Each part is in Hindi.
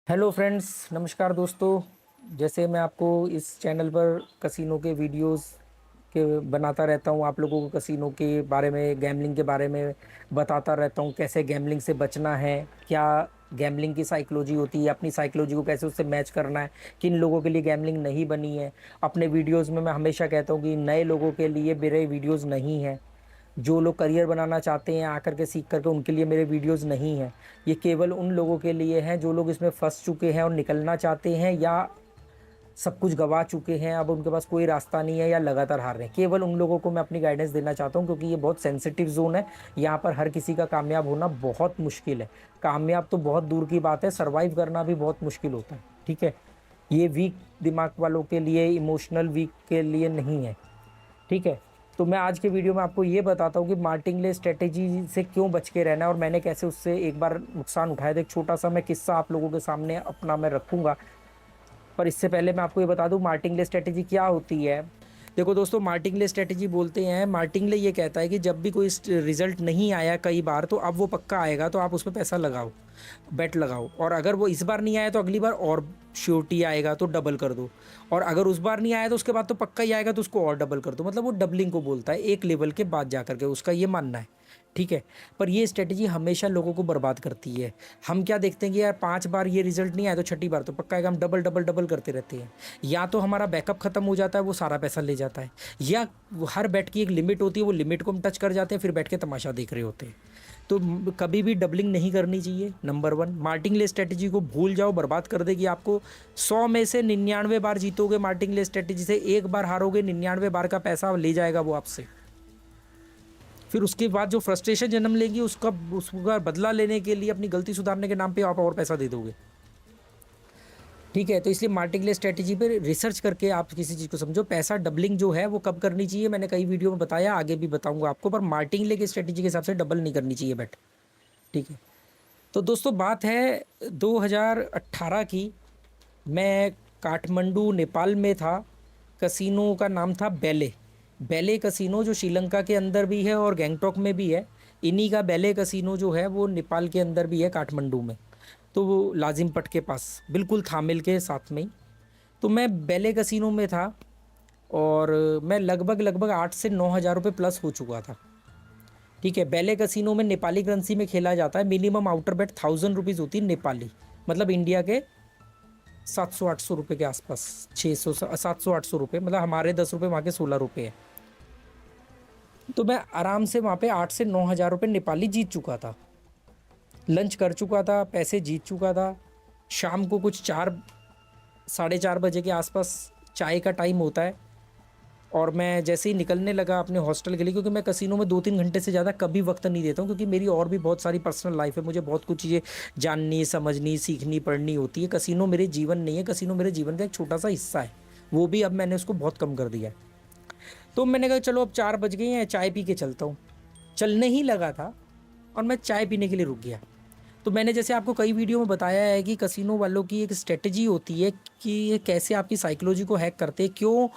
हेलो फ्रेंड्स, नमस्कार दोस्तों। जैसे मैं आपको इस चैनल पर कसिनो के वीडियोस के बनाता रहता हूँ, आप लोगों को कसिनो के बारे में, गैम्बलिंग के बारे में बताता रहता हूँ, कैसे गैम्बलिंग से बचना है, क्या गैम्बलिंग की साइकोलॉजी होती है, अपनी साइकोलॉजी को कैसे उससे मैच करना है, किन लोगों के लिए गैम्बलिंग नहीं बनी है। अपने वीडियोस में मैं हमेशा कहता हूँ कि नए लोगों के लिए मेरे वीडियोस नहीं हैं। जो लोग करियर बनाना चाहते हैं आकर के सीख करके, उनके लिए मेरे वीडियोस नहीं हैं। ये केवल उन लोगों के लिए हैं जो लोग इसमें फंस चुके हैं और निकलना चाहते हैं, या सब कुछ गवा चुके हैं, अब उनके पास कोई रास्ता नहीं है, या लगातार हार रहे हैं। केवल उन लोगों को मैं अपनी गाइडेंस देना चाहता हूँ, क्योंकि ये बहुत सेंसिटिव जोन है। यहाँ पर हर किसी का कामयाब होना बहुत मुश्किल है। कामयाब तो बहुत दूर की बात है, सर्वाइव करना भी बहुत मुश्किल होता है। ठीक है, ये वीक दिमाग वालों के लिए, इमोशनल वीक के लिए नहीं है। ठीक है, तो मैं आज के वीडियो में आपको ये बताता हूँ कि मार्टिंगले स्ट्रेटेजी से क्यों बच के रहना है, और मैंने कैसे उससे एक बार नुकसान उठाया था। एक छोटा सा मैं किस्सा आप लोगों के सामने अपना मैं रखूंगा। पर इससे पहले मैं आपको ये बता दूं मार्टिंगले स्ट्रेटेजी क्या होती है। देखो दोस्तों, मार्टिंगले स्ट्रेटेजी बोलते हैं, मार्टिंगले ये कहता है कि जब भी कोई रिजल्ट नहीं आया कई बार, तो अब वो पक्का आएगा, तो आप उस पर पैसा लगाओ, बेट लगाओ। और अगर वो इस बार नहीं आया तो अगली बार और श्योरिटी आएगा, तो डबल कर दो। और अगर उस बार नहीं आया तो उसके बाद तो पक्का ही आएगा, तो उसको और डबल कर दो। मतलब वो डबलिंग को बोलता है, एक लेवल के बाद जा करके, उसका ये मानना है। ठीक है, पर ये स्ट्रेटेजी हमेशा लोगों को बर्बाद करती है। हम क्या देखते हैं कि यार 5 बार ये रिजल्ट नहीं आया तो छठी बार तो पक्का आएगा, हम डबल डबल डबल करते रहते हैं। या तो हमारा बैकअप खत्म हो जाता है, वो सारा पैसा ले जाता है, या हर बैट की एक लिमिट होती है, वो लिमिट को हम टच कर जाते हैं, फिर बैठ के तमाशा देख रहे होते हैं। तो कभी भी डबलिंग नहीं करनी चाहिए। नंबर वन, मार्टिंगले स्ट्रेटेजी को भूल जाओ, बर्बाद कर देगी आपको। 100 में से 99 बार जीतोगे मार्टिंगले स्ट्रेटेजी से, एक बार हारोगे, 99 बार का पैसा ले जाएगा वो आपसे। फिर उसके बाद जो फ्रस्ट्रेशन जन्म लेगी, उसका बदला लेने के लिए, अपनी गलती सुधारने के नाम पे आप और पैसा दे दोगे। ठीक है, तो इसलिए मार्टिंगले स्ट्रेटेजी पे रिसर्च करके आप किसी चीज़ को समझो। पैसा डबलिंग जो है वो कब करनी चाहिए, मैंने कई वीडियो में बताया, आगे भी बताऊंगा आपको, पर मार्टिंगले की स्ट्रेटेजी के हिसाब से डबल नहीं करनी चाहिए बेट। ठीक है, तो दोस्तों बात है 2018 की। मैं काठमांडू नेपाल में था। कसिनो का नाम था बेले। बेले कसिनो, जो श्रीलंका के अंदर भी है और गैंगटॉक में भी है। इन्हीं का बेले कसिनो जो है वो नेपाल के अंदर भी है, काठमांडू में। तो वो लाजिमपट के पास, बिल्कुल थामिल के साथ में ही। तो मैं बेले कसिनो में था, और मैं लगभग लगभग 8 से 9 हज़ार रुपये प्लस हो चुका था। ठीक है, बेले कसिनो में नेपाली करेंसी में खेला जाता है। मिनिमम आउटर बेट 1000 रुपीज़ होती है नेपाली, मतलब इंडिया के 700-800 रुपये के आसपास। 600 700 800 रुपये, मतलब हमारे 10 रुपये, वहाँ के 16 रुपये है। तो मैं आराम से वहाँ पे 8 से 9 हज़ार रुपये नेपाली जीत चुका था। लंच कर चुका था, पैसे जीत चुका था। शाम को कुछ 4 साढ़े 4 बजे के आसपास चाय का टाइम होता है, और मैं जैसे ही निकलने लगा अपने हॉस्टल के लिए, क्योंकि मैं कसिनो में 2-3 घंटे से ज़्यादा कभी वक्त नहीं देता हूँ, क्योंकि मेरी और भी बहुत सारी पर्सनल लाइफ है, मुझे बहुत कुछ चीज़ें जाननी, समझनी, सीखनी, पढ़नी होती है। कसिनो मेरे जीवन नहीं है, कसिनो मेरे जीवन का एक छोटा सा हिस्सा है, वो भी अब मैंने उसको बहुत कम कर दिया है। तो मैंने कहा चलो अब 4 बज गए हैं, चाय पी के चलता हूँ। चलने ही लगा था और मैं चाय पीने के लिए रुक गया। तो मैंने जैसे आपको कई वीडियो में बताया है कि कसिनो वालों की एक स्ट्रेटजी होती है कि ये कैसे आपकी साइकोलॉजी को हैक करते हैं। क्यों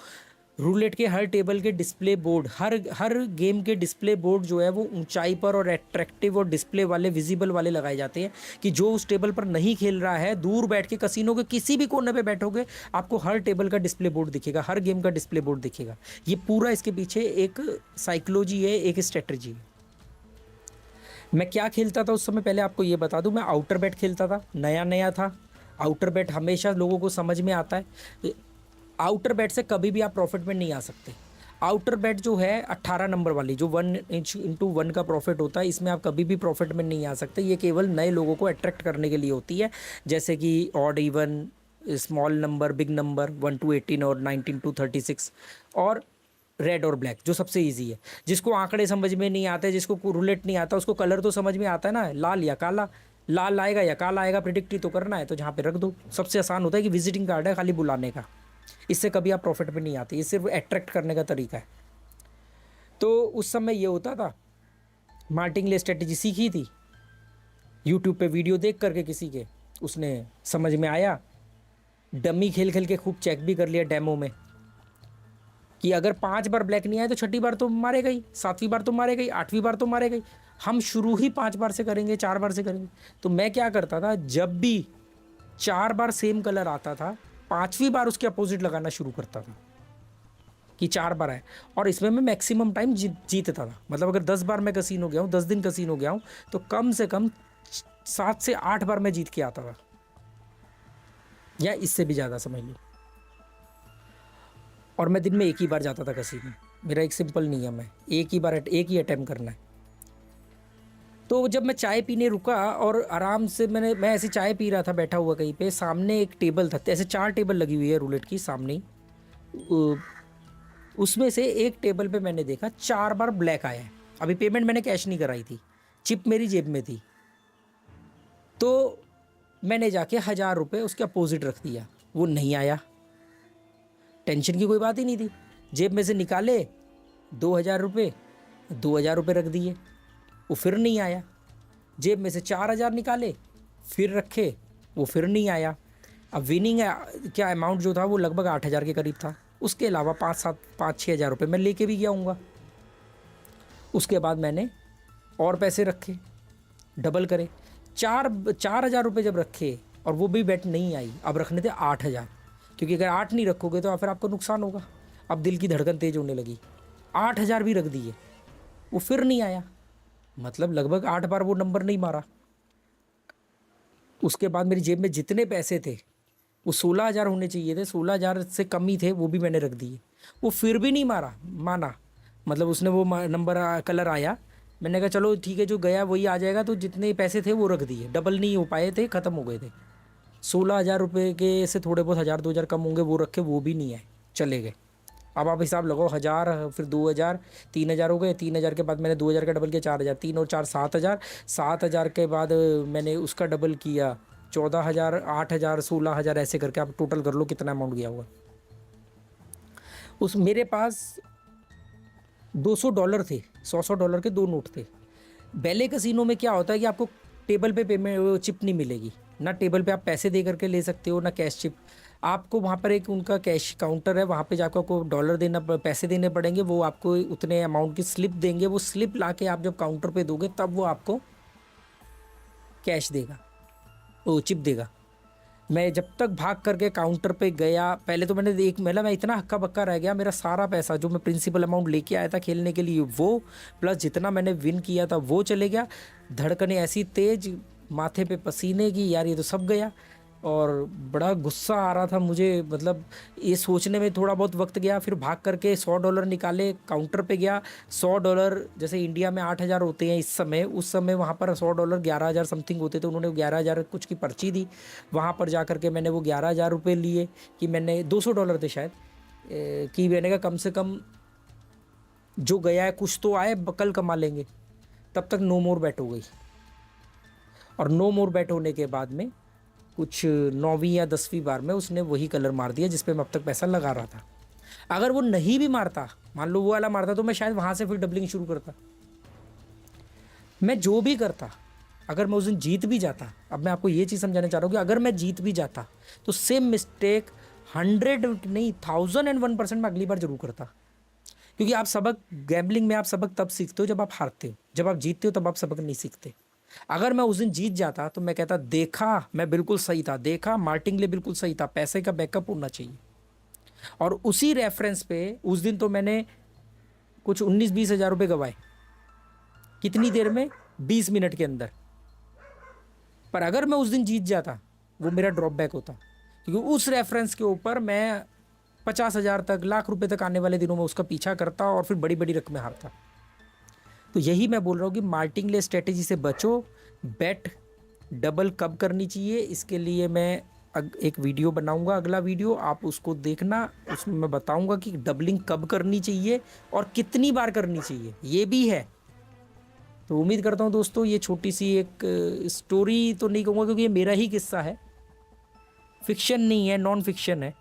रूलेट के हर टेबल के डिस्प्ले बोर्ड, हर हर गेम के डिस्प्ले बोर्ड जो है वो ऊंचाई पर और अट्रैक्टिव और डिस्प्ले वाले, विजिबल वाले लगाए जाते हैं, कि जो उस टेबल पर नहीं खेल रहा है, दूर बैठ के कसिनो के किसी भी कोने पे बैठोगे, आपको हर टेबल का डिस्प्ले बोर्ड दिखेगा, हर गेम का डिस्प्ले बोर्ड दिखेगा। ये पूरा इसके पीछे एक साइकोलॉजी है, एक स्ट्रेटजी है। मैं क्या खेलता था उस समय, पहले आपको ये बता दूं, मैं आउटर बैट खेलता था, नया नया था। आउटर बैट हमेशा लोगों को समझ में आता है। आउटर बैट से कभी भी आप प्रॉफिट में नहीं आ सकते। आउटर बैट जो है 18 नंबर वाली, जो 1/1 का प्रॉफिट होता है, इसमें आप कभी भी प्रॉफिट में नहीं आ सकते। ये केवल नए लोगों को अट्रैक्ट करने के लिए होती है, जैसे कि odd even, small number, big number, 1 to 18 और 19 to 36, और रेड और ब्लैक जो सबसे इजी है। जिसको आंकड़े समझ में नहीं आते, जिसको रूलेट नहीं आता, उसको कलर तो समझ में आता है ना, लाल या काला। लाल आएगा या काला आएगा, प्रिडिक्ट ही तो करना है, तो जहाँ पे रख दो। सबसे आसान होता है कि विजिटिंग कार्ड है, खाली बुलाने का। इससे कभी आप प्रॉफिट में नहीं आते, ये सिर्फ अट्रैक्ट करने का तरीका है। तो उस समय ये होता था। मार्टिंगले स्ट्रेटेजी सीखी थी यूट्यूब पे वीडियो देख करके किसी के, उसने समझ में आया। डमी खेल खेल के खूब चेक भी कर लिया डेमो में, कि अगर 5 बार ब्लैक नहीं आए तो छठी बार तो मारेगा ही, 7वीं बार तो मारेगा ही, 8वीं बार तो मारेगा ही। हम शुरू ही 5 बार से करेंगे, 4 बार से करेंगे। तो मैं क्या करता था, जब भी 4 बार सेम कलर आता था, 5वीं बार उसके अपोजिट लगाना शुरू करता था कि 4 बार आए, और इसमें मैं मैक्सिमम टाइम जीतता था। मतलब अगर 10 बार मैं कसीनो गया हूँ, 10 दिन कसीनो गया हूँ, तो कम से कम 7 से 8 बार मैं जीत के आता था, या इससे भी ज़्यादा समझ लो। और मैं दिन में एक ही बार जाता था कसीनो। मेरा एक सिंपल नियम है, एक ही अटेम्प्ट करना है। तो जब मैं चाय पीने रुका और आराम से मैं ऐसे चाय पी रहा था बैठा हुआ कहीं पे, सामने एक टेबल था, ऐसे 4 टेबल लगी हुई है रूलेट की सामने ही। उसमें से एक टेबल पे मैंने देखा 4 बार ब्लैक आया है। अभी पेमेंट मैंने कैश नहीं कराई थी, चिप मेरी जेब में थी। तो मैंने जाके 1000 रुपये उसके अपोजिट रख दिया, वो नहीं आया। टेंशन की कोई बात ही नहीं थी, जेब में से निकाले 2000 रुपये, 2000 रुपये रख दिए, वो फिर नहीं आया। जेब में से 4000 निकाले, फिर रखे, वो फिर नहीं आया। अब विनिंग क्या अमाउंट जो था वो लगभग 8000 के करीब था। उसके अलावा 5-6 हज़ार रुपये मैं लेके भी गया हूँगा। उसके बाद मैंने और पैसे रखे, डबल करे, 4000 रुपये जब रखे और वो भी बेट नहीं आई। अब रखने थे 8000, क्योंकि अगर 8 नहीं रखोगे तो फिर आपको नुकसान होगा। अब दिल की धड़कन तेज होने लगी, 8000 भी रख दिए, वो फिर नहीं आया। मतलब लगभग 8 बार वो नंबर नहीं मारा। उसके बाद मेरी जेब में जितने पैसे थे वो 16000 होने चाहिए थे, 16000 से कम ही थे, वो भी मैंने रख दिए। वो फिर भी नहीं माना। मतलब उसने वो नंबर कलर आया, मैंने कहा चलो ठीक है, जो गया वही आ जाएगा। तो जितने पैसे थे वो रख दिए, डबल नहीं हो पाए थे, ख़त्म हो गए थे। 16000 रुपये के से थोड़े बहुत 1000-2000 कम होंगे, वो रखे, वो भी नहीं आए, चले गए। अब आप हिसाब लगाओ, 1000 फिर 2000, 3000 हो गए। 3000 के बाद मैंने 2000 का डबल किया, 4000, 3 और 4 7000। 7000 के बाद मैंने उसका डबल किया, 14000, 8000, 16000, ऐसे करके आप टोटल कर लो कितना अमाउंट गया होगा। उस मेरे पास $200 थे, 100 डॉलर के 2 नोट थे। बैले कसिनो में क्या होता है कि आपको टेबल पे पेमेंट चिप नहीं मिलेगी, ना टेबल पे आप पैसे दे करके ले सकते हो, ना कैश चिप। आपको वहाँ पर एक उनका कैश काउंटर है, वहाँ पे जाकर आपको डॉलर पैसे देने पड़ेंगे। वो आपको उतने अमाउंट की स्लिप देंगे, वो स्लिप ला के आप जब काउंटर पे दोगे तब वो आपको कैश देगा, वो चिप देगा। मैं जब तक भाग करके काउंटर पे गया, पहले तो मैंने मैं इतना हक्का बक्का रह गया। मेरा सारा पैसा जो मैं प्रिंसिपल अमाउंट लेके आया था खेलने के लिए, वो प्लस जितना मैंने विन किया था वो चले गया। धड़कने ऐसी तेज, माथे पे पसीने की, यार ये तो सब गया। और बड़ा गुस्सा आ रहा था मुझे, मतलब ये सोचने में थोड़ा बहुत वक्त गया। फिर भाग करके $100 निकाले, काउंटर पे गया। $100 जैसे इंडिया में 8000 होते हैं इस समय, उस समय वहाँ पर $100 11,000 समथिंग होते थे। उन्होंने 11,000 कुछ की पर्ची दी। वहाँ पर जा करके मैंने वो 11,000 रुपये लिए, कि मैंने $200 थे शायद, कि मैंने कहा कम से कम जो गया है कुछ तो आए, कल कमा लेंगे। तब तक नो मोर बैट हो गई। और नो मोर बैट होने के बाद में कुछ 9वीं या 10वीं बार में उसने वही कलर मार दिया जिस पे मैं अब तक पैसा लगा रहा था। अगर वो नहीं भी मारता, मान लो वो वाला मारता, तो मैं शायद वहाँ से फिर डबलिंग शुरू करता। मैं जो भी करता, अगर मैं उस दिन जीत भी जाता, अब मैं आपको ये चीज़ समझाना चाह रहा हूँ कि अगर मैं जीत भी जाता तो सेम मिस्टेक 100 नहीं 1001% में अगली बार जरूर करता। क्योंकि आप सबक, गैम्बलिंग में आप सबक तब सीखते हो जब आप हारते हो। जब आप जीतते हो तब आप सबक नहीं सीखते। अगर मैं उस दिन जीत जाता तो मैं कहता, देखा मैं बिल्कुल सही था, देखा मार्टिंगले बिल्कुल सही था, पैसे का बैकअप होना चाहिए। और उसी रेफरेंस पे उस दिन तो मैंने कुछ 19-20 हज़ार रुपये गवाए। कितनी देर में? 20 मिनट के अंदर। पर अगर मैं उस दिन जीत जाता, वो मेरा ड्रॉप बैक होता, क्योंकि उस रेफरेंस के ऊपर मैं 50,000 तक, लाख रुपए तक आने वाले दिनों में उसका पीछा करता और फिर बड़ी बड़ी रकमें हारता। तो यही मैं बोल रहा हूँ कि मार्टिंगले स्ट्रेटेजी से बचो। बेट डबल कब करनी चाहिए, इसके लिए मैं एक वीडियो बनाऊंगा, अगला वीडियो आप उसको देखना। उसमें मैं बताऊंगा कि डबलिंग कब करनी चाहिए और कितनी बार करनी चाहिए, ये भी है। तो उम्मीद करता हूँ दोस्तों, ये छोटी सी एक स्टोरी तो नहीं कहूँगा क्योंकि ये मेरा ही किस्सा है, फिक्शन नहीं है, नॉन फिक्शन है।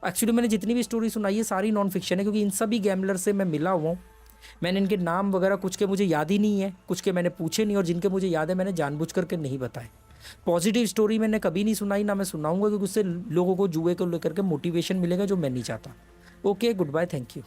एक्चुअली मैंने जितनी भी स्टोरी सुनाई है सारी नॉन फिक्शन है, क्योंकि इन सभी गैम्बलर से मैं मिला हुआ हूँ। मैंने इनके नाम वगैरह कुछ के मुझे याद ही नहीं है, कुछ के मैंने पूछे नहीं, और जिनके मुझे याद है मैंने जानबूझ करके नहीं बताए। पॉजिटिव स्टोरी मैंने कभी नहीं सुनाई, ना मैं सुनाऊंगा, क्योंकि उससे लोगों को जुए को लेकर के मोटिवेशन मिलेगा जो मैं नहीं चाहता। Okay, goodbye, thank you.